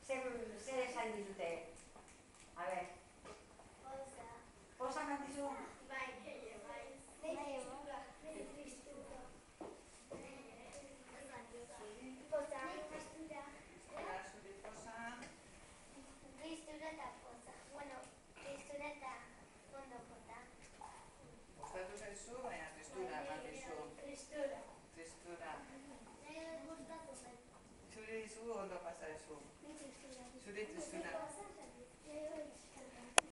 zer esan dizute? A ber. Poza. Poza kantizu? Bai, bai. Tristura. Tristura. Poza. Tristura. Eta zuri poza. Tristura eta poza. Bueno, tristura eta ondo pota. Gustatu zaizu, baina tristura eman dizu. Tristura. Tristura. Gustatu zaizu. Zuri dizu ondo pasa dizu. Tristura.